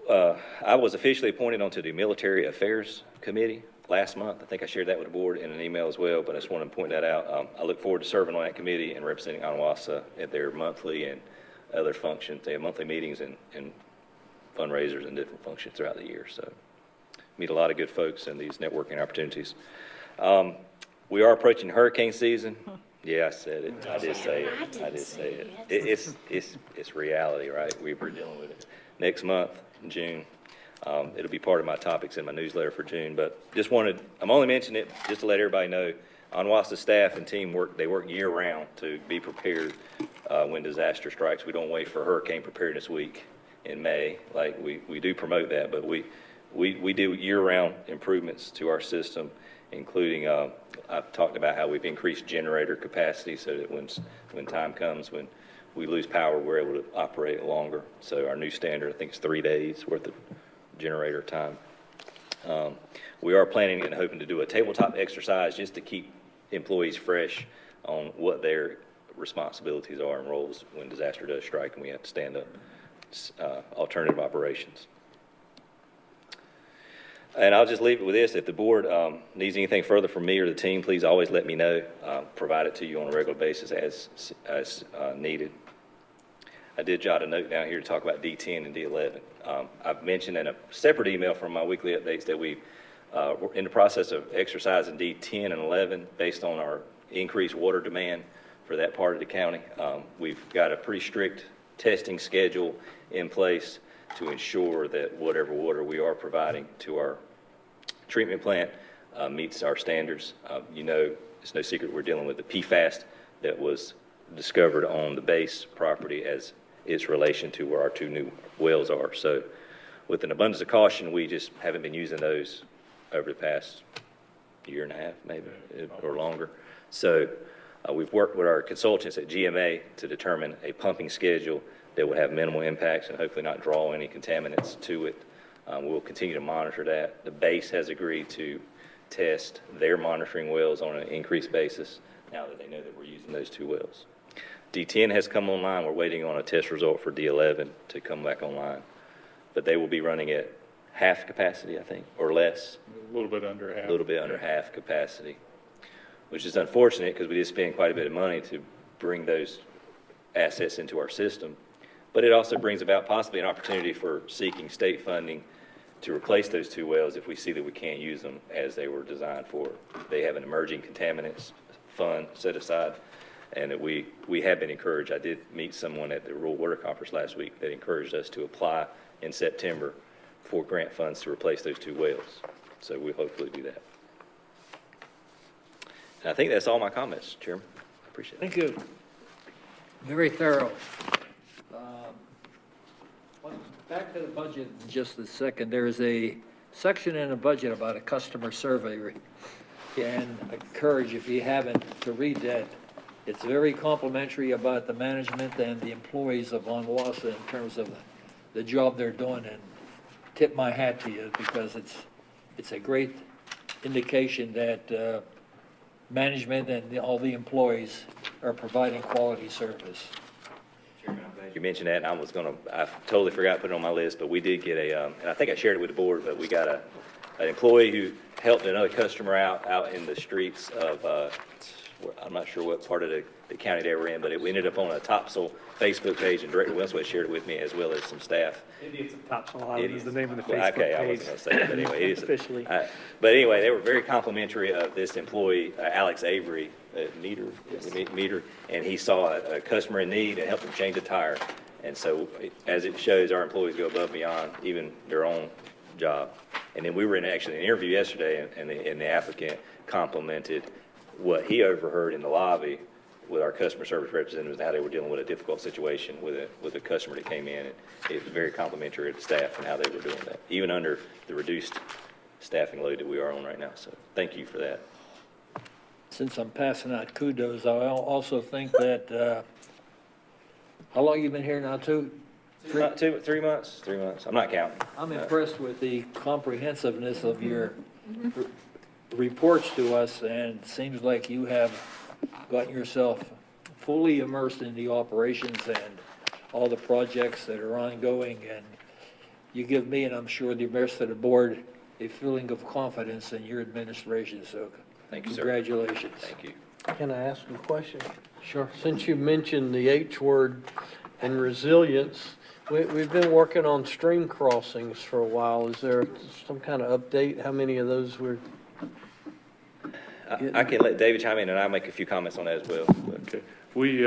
[SPEAKER 6] So I was officially appointed onto the Military Affairs Committee last month. I think I shared that with the board in an email as well, but I just want to point that out. I look forward to serving on that committee and representing ONWASA at their monthly and other functions. They have monthly meetings and fundraisers and different functions throughout the year. So meet a lot of good folks in these networking opportunities. We are approaching hurricane season. Yeah, I said it. I did say it. It's reality, right? We're dealing with it. Next month, in June, it'll be part of my topics in my newsletter for June. But I'm only mentioning it just to let everybody know, ONWASA staff and team work year round to be prepared when disaster strikes. We don't wait for Hurricane Preparedness Week in May. Like we do promote that, but we do year-round improvements to our system, including I've talked about how we've increased generator capacity so that when time comes when we lose power, we're able to operate longer. So our new standard, I think, is 3 days worth of generator time. We are planning and hoping to do a tabletop exercise just to keep employees fresh on what their responsibilities are and roles when disaster does strike and we have to stand up alternative operations. And I'll just leave it with this. If the board needs anything further from me or the team, please always let me know. Provide it to you on a regular basis as needed. I did jot a note down here to talk about D10 and D11. I've mentioned in a separate email from my weekly updates that we're in the process of exercising D10 and 11 based on our increased water demand for that part of the county. We've got a pretty strict testing schedule in place to ensure that whatever water we are providing to our treatment plant meets our standards. It's no secret we're dealing with the PFAS that was discovered on the base property as its relation to where our 2 new wells are. So with an abundance of caution, we just haven't been using those over the past year and a half, maybe, or longer. So we've worked with our consultants at GMA to determine a pumping schedule that would have minimal impacts and hopefully not draw any contaminants to it. We'll continue to monitor that. The base has agreed to test their monitoring wells on an increased basis now that they know that we're using those 2 wells. D10 has come online. We're waiting on a test result for D11 to come back online. But they will be running at half capacity, I think, or less.
[SPEAKER 7] A little bit under half.
[SPEAKER 6] A little bit under half capacity, which is unfortunate because we did spend quite a bit of money to bring those assets into our system. But it also brings about possibly an opportunity for seeking state funding to replace those 2 wells if we see that we can't use them as they were designed for. They have an emerging contaminants fund set aside, and that we have been encouraged. I did meet someone at the Rural Water Conference last week that encouraged us to apply in September for grant funds to replace those 2 wells. So we'll hopefully do that. And I think that's all my comments, Chairman. I appreciate it.
[SPEAKER 1] Thank you. Very thorough. Back to the budget in just a second. There's a section in the budget about a customer survey. And I encourage, if you haven't, to read that. It's very complimentary about the management and the employees of ONWASA in terms of the job they're doing, and tip my hat to you, because it's a great indication that management and all the employees are providing quality service.
[SPEAKER 6] You mentioned that, and I totally forgot to put it on my list, but we did get and I think I shared it with the board, but we got an employee who helped another customer out in the streets of, I'm not sure what part of the county they were in, but it ended up on a Topsail Facebook page, and Director Winsworth shared it with me, as well as some staff.
[SPEAKER 11] Idiots of Topsail Island
[SPEAKER 6] Idiots.
[SPEAKER 11] is the name of the
[SPEAKER 6] Well,
[SPEAKER 11] Facebook
[SPEAKER 6] okay, I
[SPEAKER 11] page.
[SPEAKER 6] wasn't gonna say that, but anyway, it is.
[SPEAKER 11] Officially.
[SPEAKER 6] But anyway, they were very complimentary of this employee, Alex Avery, Meter, and he saw a customer in need and helped him change a tire. And so, as it shows, our employees go above and beyond even their own job. And then we were in actually an interview yesterday, and the applicant complimented what he overheard in the lobby with our customer service representatives, and how they were dealing with a difficult situation with a customer that came in. And it was very complimentary of the staff and how they were doing that, even under the reduced staffing load that we are on right now. So thank you for that.
[SPEAKER 1] Since I'm passing out kudos, I also think that, how long you been here now, 3
[SPEAKER 6] 3 months. 3 months. I'm not counting.
[SPEAKER 1] I'm impressed with the comprehensiveness of your reports to us, and it seems like you have gotten yourself fully immersed in the operations and all the projects that are ongoing, and you give me, and I'm sure the rest of the board, a feeling of confidence in your administration, so
[SPEAKER 6] Thank you, sir.
[SPEAKER 1] congratulations.
[SPEAKER 6] Thank you.
[SPEAKER 10] Can I ask a question?
[SPEAKER 1] Sure.
[SPEAKER 10] Since you mentioned the H word and resilience, we've been working on stream crossings for a while. Is there some kind of update? How many of those we're?
[SPEAKER 6] I can let David chime in, and I'll make a few comments on that as well.
[SPEAKER 7] Okay. We,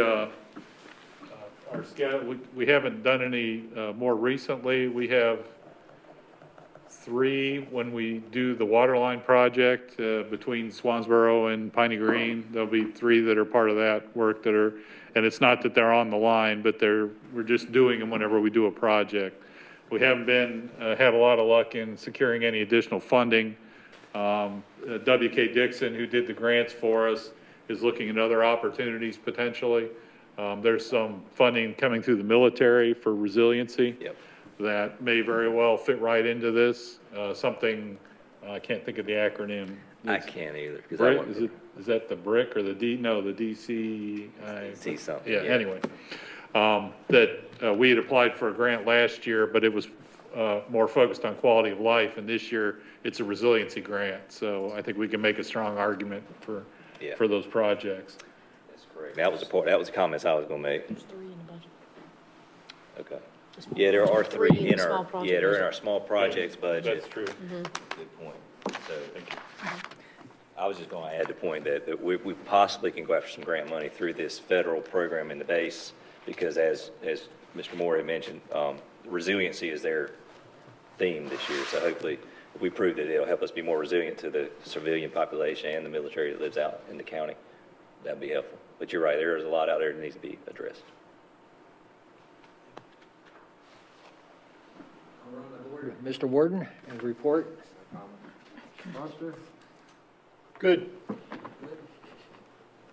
[SPEAKER 7] we haven't done any more recently. We have 3 when we do the water line project between Swansboro and Piney Green. There'll be 3 that are part of that work and it's not that they're on the line, but we're just doing them whenever we do a project. We haven't had a lot of luck in securing any additional funding. W.K. Dixon, who did the grants for us, is looking at other opportunities potentially. There's some funding coming through the military for resiliency.
[SPEAKER 6] Yep.
[SPEAKER 7] That may very well fit right into this. Something, I can't think of the acronym.
[SPEAKER 6] I can't either. 'Cause
[SPEAKER 7] Is that the BRIC or the the DC?
[SPEAKER 6] See something.
[SPEAKER 7] Yeah, anyway. We had applied for a grant last year, but it was more focused on quality of life, and this year it's a resiliency grant. So I think we can make a strong argument for those projects.
[SPEAKER 6] That's correct. That was the comments I was gonna make.
[SPEAKER 8] There's 3 in the budget.
[SPEAKER 6] Okay. Yeah, there are 3
[SPEAKER 8] 3
[SPEAKER 6] in our, they're in our small projects budget.
[SPEAKER 7] That's true.
[SPEAKER 6] Good point. So, I was just gonna add the point that we possibly can go after some grant money through this federal program in the base, because as Mr. Moore had mentioned, resiliency is their theme this year. So hopefully, if we prove that it'll help us be more resilient to the civilian population and the military that lives out in the county, that'd be helpful. But you're right, there is a lot out there that needs to be addressed.
[SPEAKER 1] Mr. Warden, and report. Foster?
[SPEAKER 9] Good.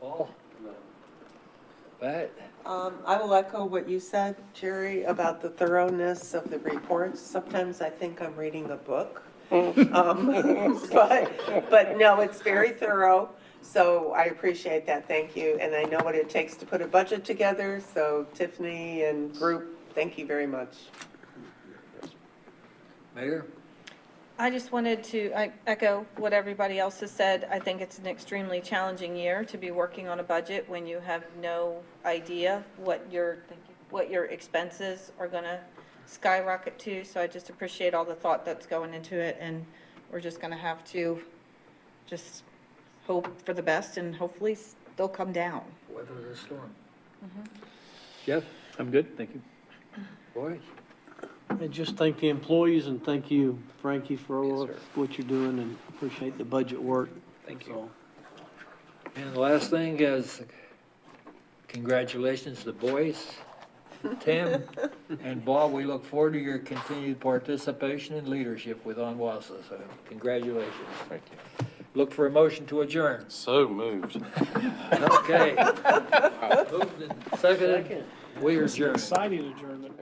[SPEAKER 1] Paul? Pat?
[SPEAKER 3] I will echo what you said, Jerry, about the thoroughness of the reports. Sometimes I think I'm reading a book. But no, it's very thorough, so I appreciate that, thank you. And I know what it takes to put a budget together, so Tiffany and group, thank you very much.
[SPEAKER 1] Mayor?
[SPEAKER 5] I just wanted to echo what everybody else has said. I think it's an extremely challenging year to be working on a budget when you have no idea what your expenses are going to skyrocket to. So I just appreciate all the thought that's going into it, and we're just going to have to just hope for the best, and hopefully they'll come down.
[SPEAKER 1] Weather the storm. Jeff?
[SPEAKER 11] I'm good, thank you.
[SPEAKER 1] Roy?
[SPEAKER 10] And just thank the employees and thank you, Frankie, for all of what you're doing, and appreciate the budget work.
[SPEAKER 6] Thank you.
[SPEAKER 10] So,
[SPEAKER 1] And the last thing is, congratulations to the boys. Tim and Bob, we look forward to your continued participation and leadership with ONWASA, so congratulations.
[SPEAKER 4] Thank you.
[SPEAKER 1] Look for a motion to adjourn.
[SPEAKER 4] So moved.
[SPEAKER 1] Okay. Moved and seconded. We are adjourned.
[SPEAKER 9] Exciting adjournment.